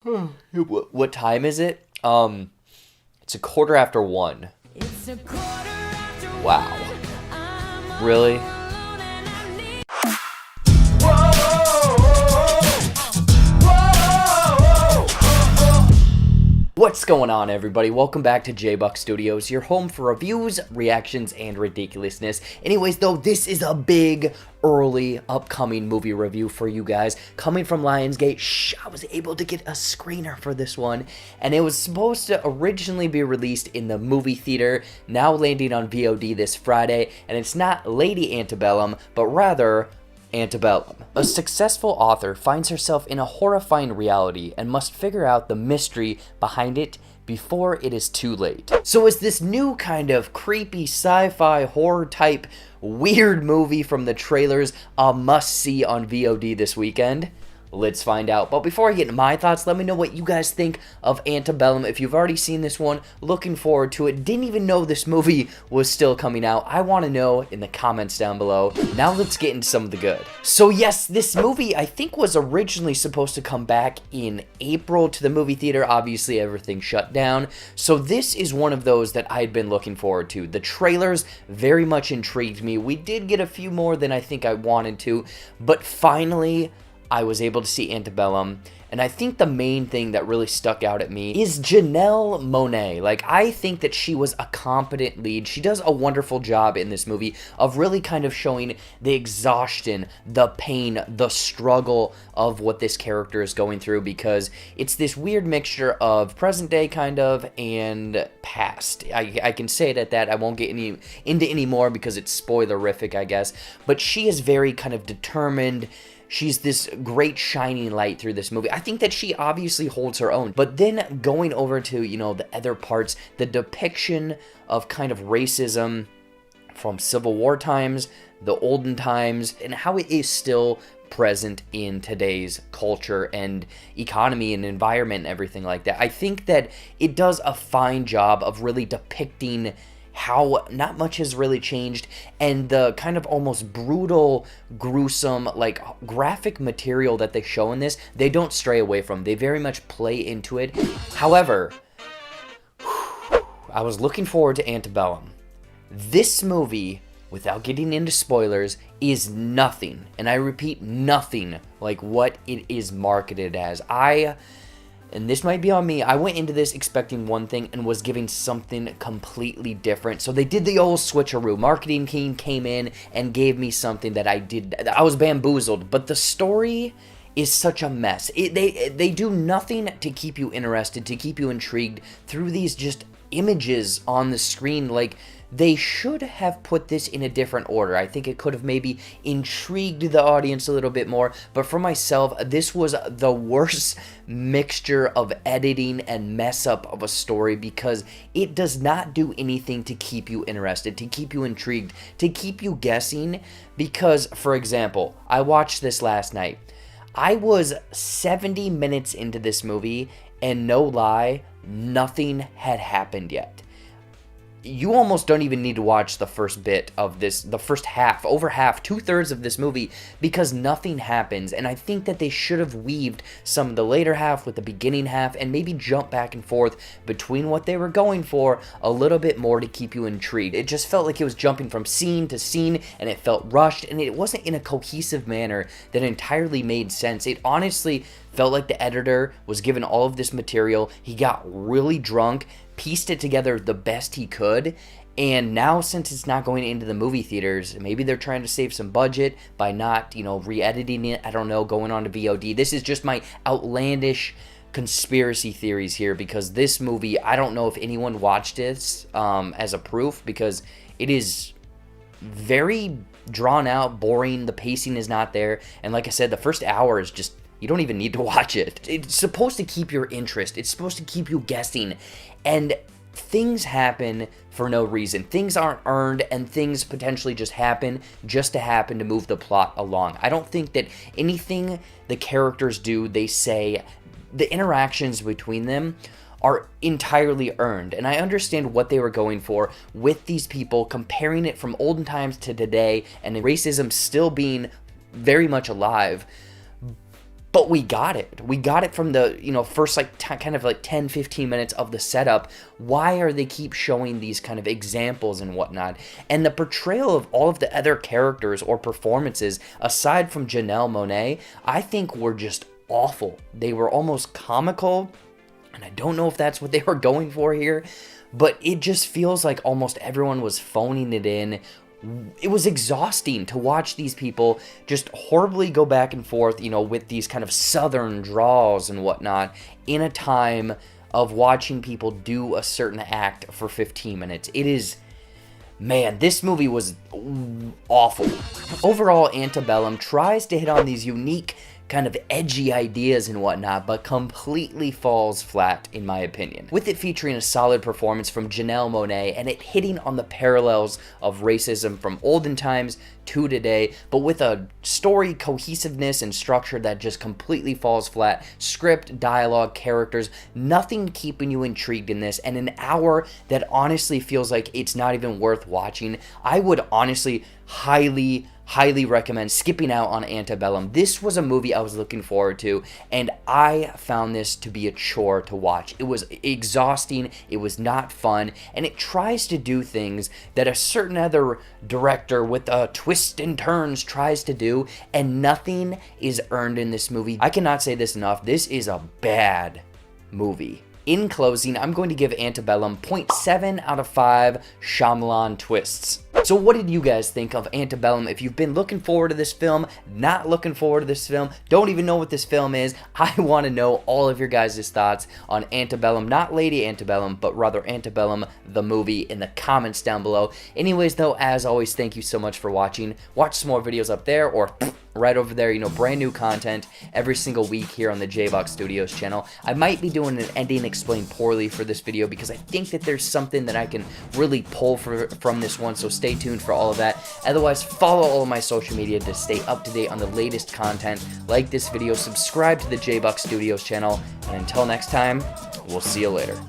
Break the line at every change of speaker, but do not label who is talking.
What time is it? It's 1:15.
It's a quarter after
Wow.
I'm
Really?
alone and I need
What's going on, everybody? Welcome back to JBuck Studios, your home for reviews, reactions, and ridiculousness. Anyways, though, this is a big, early, upcoming movie review for you guys. Coming from Lionsgate, I was able to get a screener for this one, and it was supposed to originally be released in the movie theater, now landing on VOD this Friday, and it's not Lady Antebellum, but rather Antebellum. A successful author finds herself in a horrifying reality and must figure out the mystery behind it before it is too late. So is this new kind of creepy sci-fi horror type weird movie from the trailers a must-see on VOD this weekend? Let's find out. But before I get into my thoughts, let me know what you guys think of Antebellum. If you've already seen this one, looking forward to it, didn't even know this movie was still coming out, I want to know in the comments down below. Now let's get into some of the good. So yes, this movie I think was originally supposed to come back in April to the movie theater. Obviously everything shut down. So this is one of those that I'd been looking forward to. The trailers very much intrigued me. We did get a few more than I think I wanted to, but finally I was able to see Antebellum, and I think the main thing that really stuck out at me is Janelle Monáe. Like, I think that she was a competent lead. She does a wonderful job in this movie of really kind of showing the exhaustion, the pain, the struggle of what this character is going through, because it's this weird mixture of present day kind of and past. I can say it at that. I won't get into any more because it's spoilerific, I guess, but she is very kind of determined. She's this great shining light through this movie. I think that she obviously holds her own. But then going over to, the other parts, the depiction of kind of racism from Civil War times, the olden times, and how it is still present in today's culture and economy and environment and everything like that. I think that it does a fine job of really depicting how not much has really changed, and the kind of almost brutal, gruesome, like graphic material that they show in this, they don't stray away from. They very much play into it. However, I was looking forward to Antebellum. This movie, without getting into spoilers, is nothing, and I repeat, nothing like what it is marketed as. And this might be on me, I went into this expecting one thing and was giving something completely different. So they did the old switcheroo. Marketing team came in and gave me something that I was bamboozled. But the story is such a mess. They do nothing to keep you interested, to keep you intrigued through these just images on the screen. Like, they should have put this in a different order. I think it could have maybe intrigued the audience a little bit more, but for myself, this was the worst mixture of editing and mess up of a story, because it does not do anything to keep you interested, to keep you intrigued, to keep you guessing. Because, for example, I watched this last night. I was 70 minutes into this movie, and no lie, nothing had happened yet. You almost don't even need to watch the first bit of this, the first half, over half, 2/3 of this movie, because nothing happens. And I think that they should have weaved some of the later half with the beginning half, and maybe jump back and forth between what they were going for a little bit more to keep you intrigued. It just felt like it was jumping from scene to scene, and it felt rushed, and it wasn't in a cohesive manner that entirely made sense. It honestly felt like the editor was given all of this material. He got really drunk, pieced it together the best he could, and now, since it's not going into the movie theaters, maybe they're trying to save some budget by not, re-editing it, I don't know, going on to VOD. This is just my outlandish conspiracy theories here, because this movie, I don't know if anyone watched this as a proof, because it is very drawn out, boring, the pacing is not there, and like I said, the first hour is just, you don't even need to watch it. It's supposed to keep your interest. It's supposed to keep you guessing. And things happen for no reason. Things aren't earned, and things potentially just happen to move the plot along. I don't think that anything the characters do, they say, the interactions between them are entirely earned. And I understand what they were going for with these people, comparing it from olden times to today, and racism still being very much alive. But we got it. We got it from the, first like kind of like 10, 15 minutes of the setup. Why are they keep showing these kind of examples and whatnot? And the portrayal of all of the other characters or performances, aside from Janelle Monáe, I think were just awful. They were almost comical, and I don't know if that's what they were going for here, but it just feels like almost everyone was phoning it in. It was exhausting to watch these people just horribly go back and forth, with these kind of southern draws and whatnot in a time of watching people do a certain act for 15 minutes. It is, man, this movie was awful. Overall, Antebellum tries to hit on these unique kind of edgy ideas and whatnot, but completely falls flat in my opinion. With it featuring a solid performance from Janelle Monáe and it hitting on the parallels of racism from olden times to today, but with a story cohesiveness and structure that just completely falls flat. Script, dialogue, characters, nothing keeping you intrigued in this, and an hour that honestly feels like it's not even worth watching. I would honestly highly recommend skipping out on Antebellum. This was a movie I was looking forward to, and I found this to be a chore to watch. It was exhausting, it was not fun, and it tries to do things that a certain other director with twists and turns tries to do, and nothing is earned in this movie. I cannot say this enough. This is a bad movie. In closing, I'm going to give Antebellum 0.7 out of 5 Shyamalan twists. So what did you guys think of Antebellum? If you've been looking forward to this film, not looking forward to this film, don't even know what this film is, I want to know all of your guys' thoughts on Antebellum, not Lady Antebellum, but rather Antebellum, the movie, in the comments down below. Anyways, though, as always, thank you so much for watching. Watch some more videos up there, or right over there, brand new content every single week here on the JBuck Studios channel. I might be doing an ending explained poorly for this video because I think that there's something that I can really pull from this one, so stay tuned for all of that. Otherwise, follow all of my social media to stay up to date on the latest content. Like this video, subscribe to the JBuck Studios channel, and until next time, we'll see you later.